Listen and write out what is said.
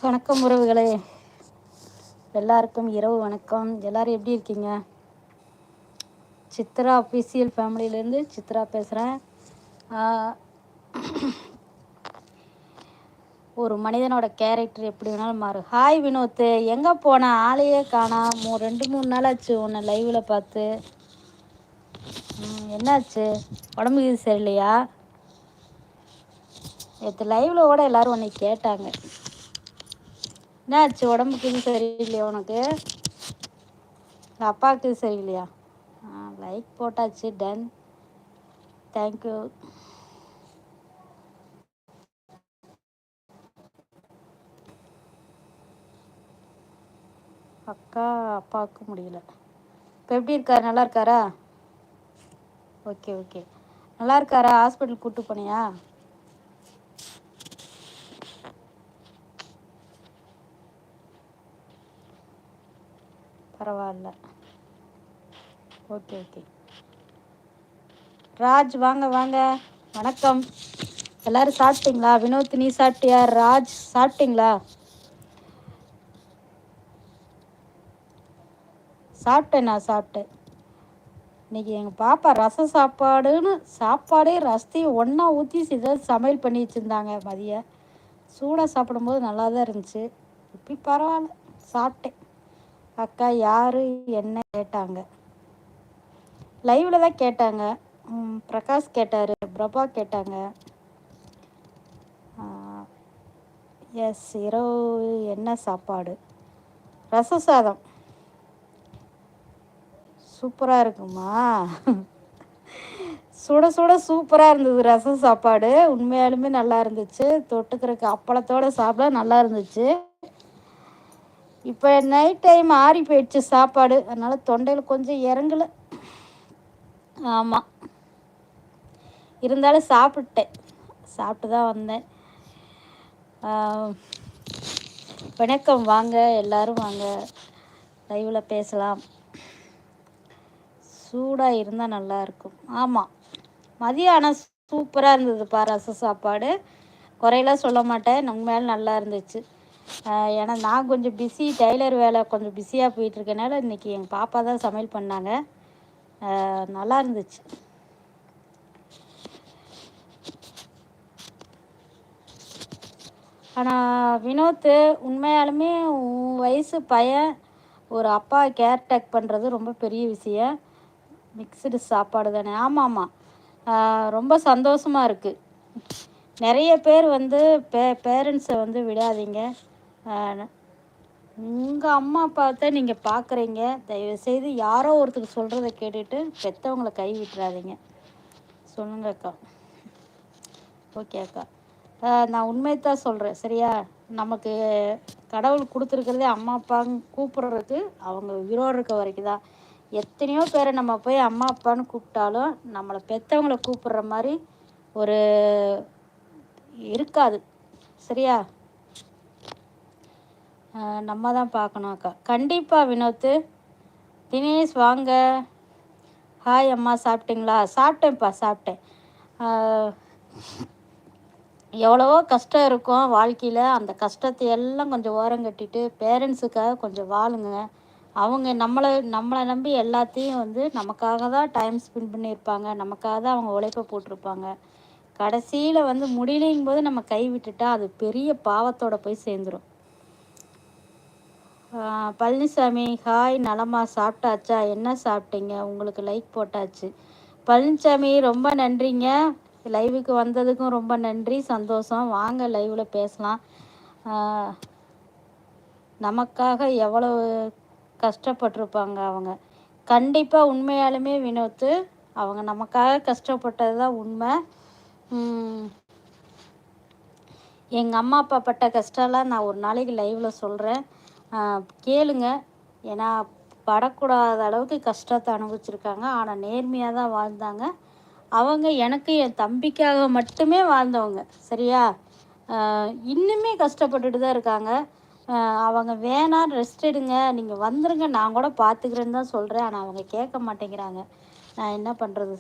வணக்கம் உறவுகளே, எல்லாருக்கும் இரவு வணக்கம். எல்லாரும் எப்படி இருக்கீங்க? சித்ரா அஃபீஷியல் ஃபேமிலியிலேருந்து சித்ரா பேசுகிறேன். ஒரு மனிதனோட கேரக்டர் எப்படி வேணாலும் மாறும். ஹாய் வினோத், எங்கே போன? ஆளையே காணோம். 2-3 நாளாச்சு உன்னை லைவில் பார்த்து. என்னாச்சு? உடம்புக்கு இது சரியில்லையா? நேற்று லைவில் கூட எல்லோரும் உன்னை கேட்டாங்க. என்னாச்சு? உடம்புக்கு இது சரியில்லையா உனக்கு? அப்பாவுக்கு இது சரியில்லையா? லைக் போட்டாச்சு, டன். தேங்க்யூ. அக்கா அப்பாவுக்கு முடியல. இப்போ எப்படி இருக்காரு? நல்லா இருக்காரா? ஓகே ஓகே, நல்லா இருக்காரா? ஹாஸ்பிட்டல் கூப்பிட்டு போனியா? பரவாயில்ல. Okay okay. ராஜ் வாங்க வாங்க, வணக்கம். எல்லோரும் சாப்பிட்டீங்களா? வினோத் நீ சாப்பிட்டியா? ராஜ் சாப்பிட்டீங்களா? சாப்பிட்டேன், நான் சாப்பிட்டேன். இன்றைக்கி எங்கள் பாப்பா ரசம் சாப்பாடுன்னு சாப்பாடே ரசத்தையும் ஒன்றா ஊற்றி ஏதாவது சமையல் பண்ணி வச்சுருந்தாங்க. மதியம் சூடாக சாப்பிடும்போது நல்லா தான் இருந்துச்சு. இப்படி பரவாயில்ல, சாப்பிட்டேன். அக்கா யார் என்ன கேட்டாங்க? லைவில் தான் கேட்டாங்க. பிரகாஷ் கேட்டார், பிரபா கேட்டாங்க. எஸ், இரவு என்ன சாப்பாடு? ரச சாதம். சூப்பராக இருக்குமா? சுட சுட சூப்பராக இருந்தது ரசம் சாப்பாடு. உண்மையாலுமே நல்லா இருந்துச்சு. தொட்டுக்கிறதுக்கு அப்பளத்தோடு சாப்பிட நல்லா இருந்துச்சு. இப்போ நைட் டைம் ஆறி போயிடுச்சு சாப்பாடு, அதனால் தொண்டையில் கொஞ்சம் இறங்கலை. ஆமாம், இருந்தாலும் சாப்பிட்டேன். சாப்பிட்டு தான் வந்தேன். வணக்கம், வாங்க எல்லோரும் வாங்க, லைவில் பேசலாம். சூடாக இருந்தால் நல்லாயிருக்கும். ஆமாம், மதியானம் சூப்பராக இருந்ததுப்பா ரசம் சாப்பாடு. குறையெல்லாம் சொல்ல மாட்டேன், உண்மையால நல்லா இருந்துச்சு. ஏன்னா நான் கொஞ்சம் பிஸி, டெய்லர் வேலை கொஞ்சம் பிஸியாக போயிட்டுருக்கனால இன்றைக்கி எங்கள் பாப்பா தான் சமையல் பண்ணாங்க. நல்லா இருந்துச்சு. ஆனால் வினோத், உண்மையாலுமே உன் வயசு பையன் ஒரு அப்பா கேர்டேக் பண்ணுறது ரொம்ப பெரிய விஷயம். மிக்சடு சாப்பாடு தானே? ஆமாம் ஆமாம், ரொம்ப சந்தோஷமாக இருக்குது. நிறைய பேர் வந்து பேரண்ட்ஸை வந்து விடாதீங்க. உங்கள் அம்மா அப்பாவை நீங்கள் பார்க்குறீங்க, தயவுசெய்து யாரோ ஒருத்தருக்கு சொல்கிறத கேட்டுட்டு பெற்றவங்களை கை விட்டுறாதீங்க. சொல்லுங்க அக்கா. ஓகே அக்கா, நான் உண்மையை தான் சொல்கிறேன், சரியா? நமக்கு கடவுள் கொடுத்துருக்கிறதே அம்மா அப்பான்னு கூப்பிட்றதுக்கு அவங்க உயிரோடு இருக்க வரைக்கும் தான். எத்தனையோ பேரை நம்ம போய் அம்மா அப்பான்னு கூப்பிட்டாலும் நம்மளை பெற்றவங்களை கூப்பிட்ற மாதிரி ஒரு இருக்காது, சரியா? நம்ம தான் பார்க்கணும் அக்கா. கண்டிப்பாக வினோத். தினேஷ் வாங்க. ஹாய் அம்மா, சாப்பிட்டீங்களா? சாப்பிட்டேன்ப்பா, சாப்பிட்டேன். எவ்வளவோ கஷ்டம் இருக்கும் வாழ்க்கையில், அந்த கஷ்டத்தை எல்லாம் கொஞ்சம் ஓரம் கட்டிட்டு பேரண்ட்ஸுக்காக கொஞ்சம் வாழுங்க. அவங்க நம்மளை நம்பி எல்லாத்தையும் வந்து நமக்காக தான் டைம் ஸ்பெண்ட் பண்ணியிருப்பாங்க, நமக்காக தான் அவங்க உழைப்பை போட்டிருப்பாங்க. கடைசியில் வந்து முடியலைங்கும் போது நம்ம கை விட்டுட்டா அது பெரிய பாவத்தோடு போய் சேர்ந்துடும். பழனிசாமி ஹாய், நலமா? சாப்பிட்டாச்சா? என்ன சாப்பிட்டீங்க? உங்களுக்கு லைக் போட்டாச்சு. பழனிசாமி ரொம்ப நன்றிங்க, லைவுக்கு வந்ததுக்கும் ரொம்ப நன்றி, சந்தோஷம். வாங்க லைவில் பேசலாம். நமக்காக எவ்வளோ கஷ்டப்பட்டிருப்பாங்க அவங்க. கண்டிப்பாக உண்மையாலுமே வினோத், அவங்க நமக்காக கஷ்டப்பட்டது தான் உண்மை. எங்கள் அம்மா அப்பா பட்ட கஷ்டம்லாம் நான் ஒரு நாளைக்கு லைவில் சொல்கிறேன், கேளுங்க. ஏன்னா படக்கூடாத அளவுக்கு கஷ்டத்தை அனுபவிச்சிருக்காங்க. ஆனால் நேர்மையாக தான் வாழ்ந்தாங்க. அவங்க எனக்கு என் தம்பிக்காக மட்டுமே வாழ்ந்தவங்க, சரியா? இன்னுமே கஷ்டப்பட்டுட்டு தான் இருக்காங்க. அவங்க வேணாம், ரெஸ்ட் எடுங்க, நீங்கள் வந்துடுங்க, நான் கூட பார்த்துக்கிறேன்னு தான் சொல்கிறேன். ஆனால் அவங்க கேட்க மாட்டேங்கிறாங்க. நான் என்ன பண்ணுறது?